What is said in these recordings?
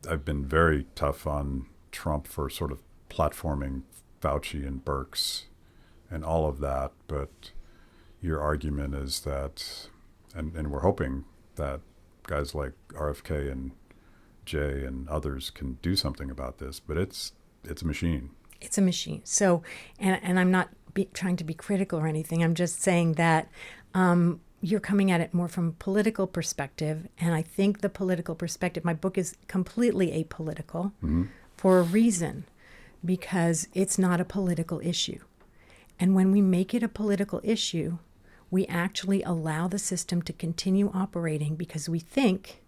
I've been very tough on Trump for sort of platforming Fauci and Birx and all of that. But your argument is that, and we're hoping that guys like RFK and Jay and others can do something about this, but it's a machine. It's a machine. So, and I'm not trying to be critical or anything. I'm just saying that you're coming at it more from a political perspective. And I think the political perspective, my book is completely apolitical for a reason, because it's not a political issue. And when we make it a political issue, we actually allow the system to continue operating because we think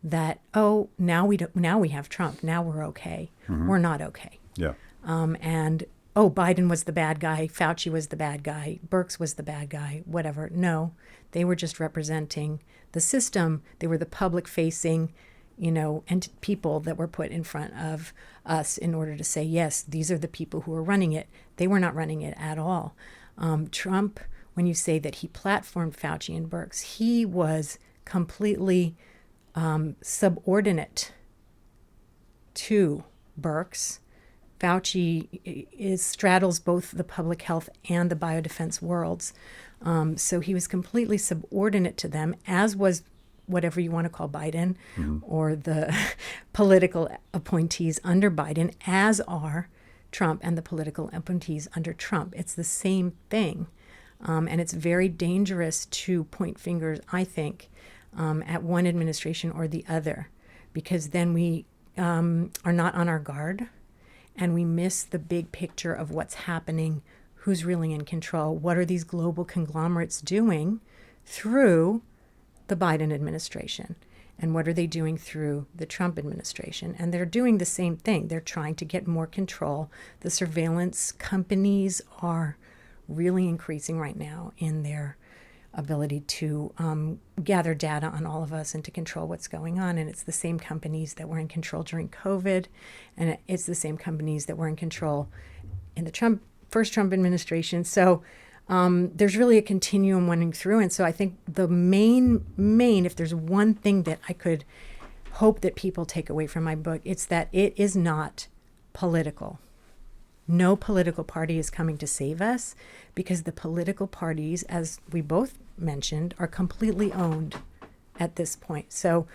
that, oh, now we have Trump. Now we're okay. We're not okay. Yeah. And, oh, Biden was the bad guy, Fauci was the bad guy, Birx was the bad guy, whatever. No, they were just representing the system. They were the public-facing, and people that were put in front of us in order to say, yes, these are the people who are running it. They were not running it at all. Trump, when you say that he platformed Fauci and Birx, he was completely subordinate to Birx. Fauci straddles both the public health and the biodefense worlds. So he was completely subordinate to them, as was whatever you want to call Biden or the political appointees under Biden, as are Trump and the political appointees under Trump. It's the same thing. And it's very dangerous to point fingers, I think, at one administration or the other, because then we are not on our guard. And we miss the big picture of what's happening, who's really in control, what are these global conglomerates doing through the Biden administration, and what are they doing through the Trump administration. And they're doing the same thing. They're trying to get more control. The surveillance companies are really increasing right now in their ability to gather data on all of us and to control what's going on. And it's the same companies that were in control during COVID. And it's the same companies that were in control in the first Trump administration. So there's really a continuum running through. And so I think the main, if there's one thing that I could hope that people take away from my book, it's that it is not political. No political party is coming to save us, because the political parties, as we both mentioned, are completely owned at this point. So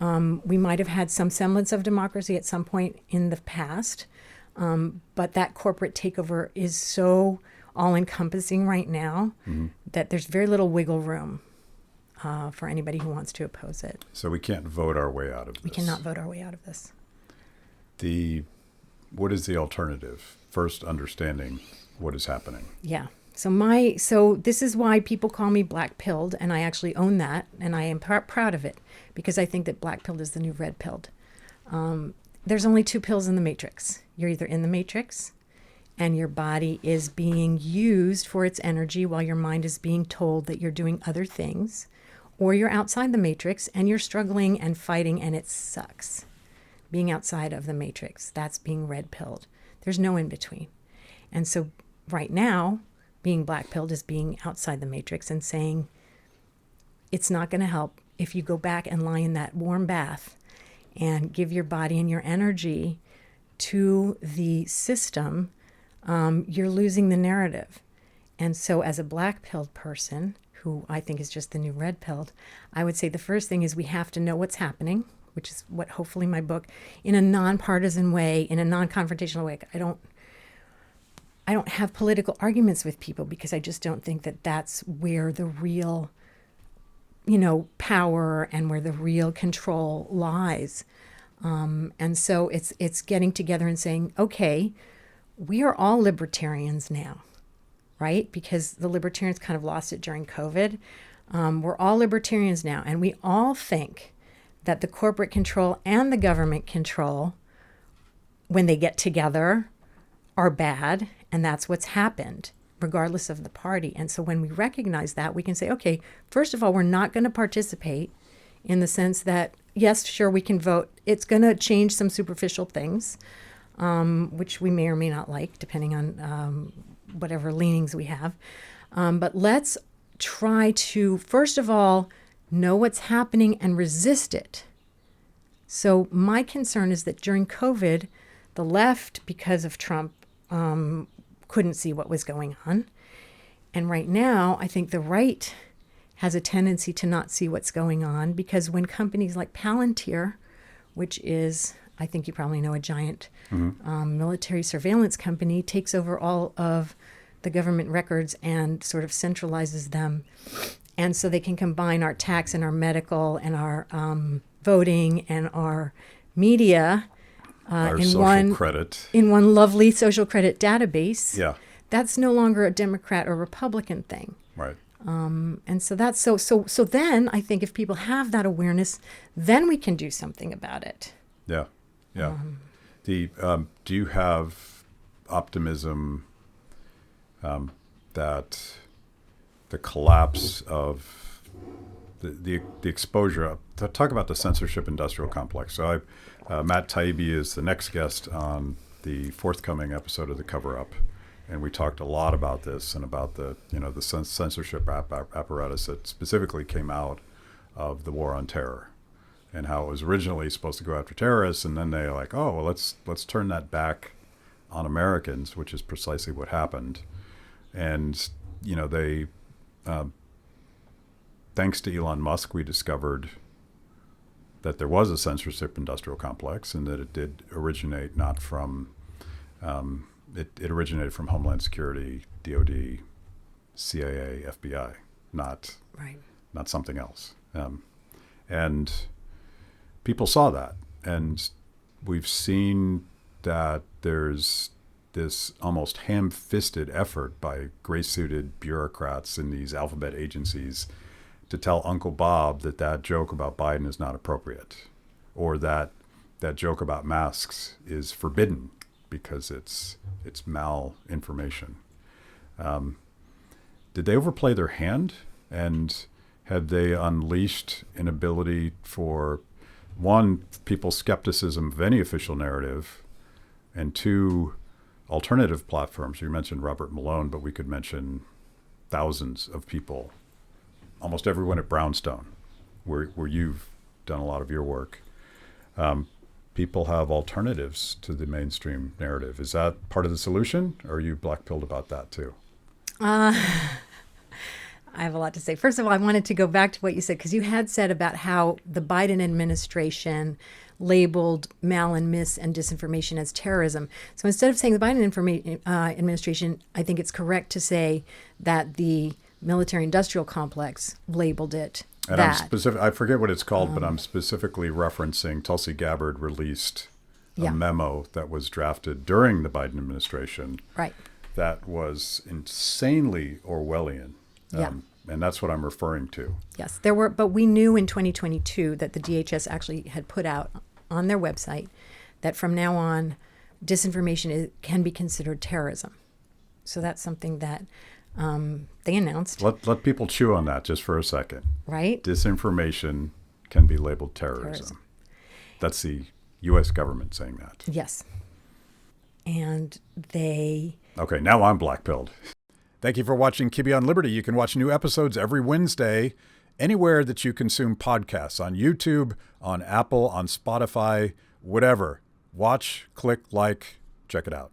we might have had some semblance of democracy at some point in the past, but that corporate takeover is so all-encompassing right now that there's very little wiggle room for anybody who wants to oppose it. So we can't vote our way out of this. We cannot vote our way out of this. What is the alternative? First, understanding what is happening. Yeah. So this is why people call me black-pilled, and I actually own that, and I am proud of it, because I think that black-pilled is the new red-pilled. There's only two pills in the matrix. You're either in the matrix, and your body is being used for its energy while your mind is being told that you're doing other things, or you're outside the matrix, and you're struggling and fighting, and it sucks. Being outside of the matrix, that's being red-pilled. There's no in-between. And so right now, being black-pilled is being outside the matrix and saying, it's not going to help if you go back and lie in that warm bath and give your body and your energy to the system. You're losing the narrative. And so as a black-pilled person, who I think is just the new red-pilled, I would say the first thing is we have to know what's happening, which is what hopefully my book, in a nonpartisan way, in a non-confrontational way. I don't have political arguments with people, because I just don't think that that's where the real, power and where the real control lies. And so it's getting together and saying, okay, we are all libertarians now, right? Because the libertarians kind of lost it during COVID. We're all libertarians now, and we all think that the corporate control and the government control, when they get together, are bad, and that's what's happened, regardless of the party. And so when we recognize that, we can say, okay, first of all, we're not going to participate in the sense that, yes, sure, we can vote. It's going to change some superficial things, which we may or may not like, depending on whatever leanings we have. But let's try to, first of all, know what's happening and resist it. So my concern is that during COVID, the left, because of Trump, couldn't see what was going on. And right now, I think the right has a tendency to not see what's going on, because when companies like Palantir, which is, I think you probably know, a giant military surveillance company, takes over all of the government records and sort of centralizes them. And so they can combine our tax and our medical and our voting and our media Our in social credit. one lovely social credit database. Yeah. That's no longer a Democrat or Republican thing. Right. And so that's so then I think if people have that awareness, then we can do something about it. Yeah. Yeah. Do you have optimism that the collapse of the exposure, to talk about the censorship industrial complex. So Matt Taibbi is the next guest on the forthcoming episode of The Cover Up. And we talked a lot about this and about the censorship apparatus that specifically came out of the war on terror, and how it was originally supposed to go after terrorists, and then they're like, oh, well, let's turn that back on Americans, which is precisely what happened. And they, thanks to Elon Musk, we discovered that there was a censorship industrial complex, and that it did originate not from it originated from Homeland Security, DOD, CIA, FBI, not something else. And people saw that, and we've seen that there's this almost ham-fisted effort by gray-suited bureaucrats in these alphabet agencies to tell Uncle Bob that joke about Biden is not appropriate, or that joke about masks is forbidden because it's malinformation. Did they overplay their hand? And had they unleashed an ability for, one, people's skepticism of any official narrative, and two, alternative platforms? You mentioned Robert Malone, but we could mention thousands of people, almost everyone at Brownstone, where you've done a lot of your work. People have alternatives to the mainstream narrative. Is that part of the solution, or are you black-pilled about that too? I have a lot to say. First of all, I wanted to go back to what you said, because you had said about how the Biden administration labeled mal and mis and disinformation as terrorism. So instead of saying the Biden administration, I think it's correct to say that the military-industrial complex labeled it and that. I forget what it's called, but I'm specifically referencing Tulsi Gabbard released a memo that was drafted during the Biden administration. Right. That was insanely Orwellian. And that's what I'm referring to. Yes, there were, but we knew in 2022 that the DHS actually had put out on their website that from now on, disinformation can be considered terrorism. So that's something that they announced. Let people chew on that just for a second. Right. Disinformation can be labeled terrorism. That's the U.S. government saying that. Yes. And they... Okay, now I'm black-pilled. Thank you for watching Kibbe on Liberty. You can watch new episodes every Wednesday anywhere that you consume podcasts, on YouTube, on Apple, on Spotify, whatever. Watch, click, like, check it out.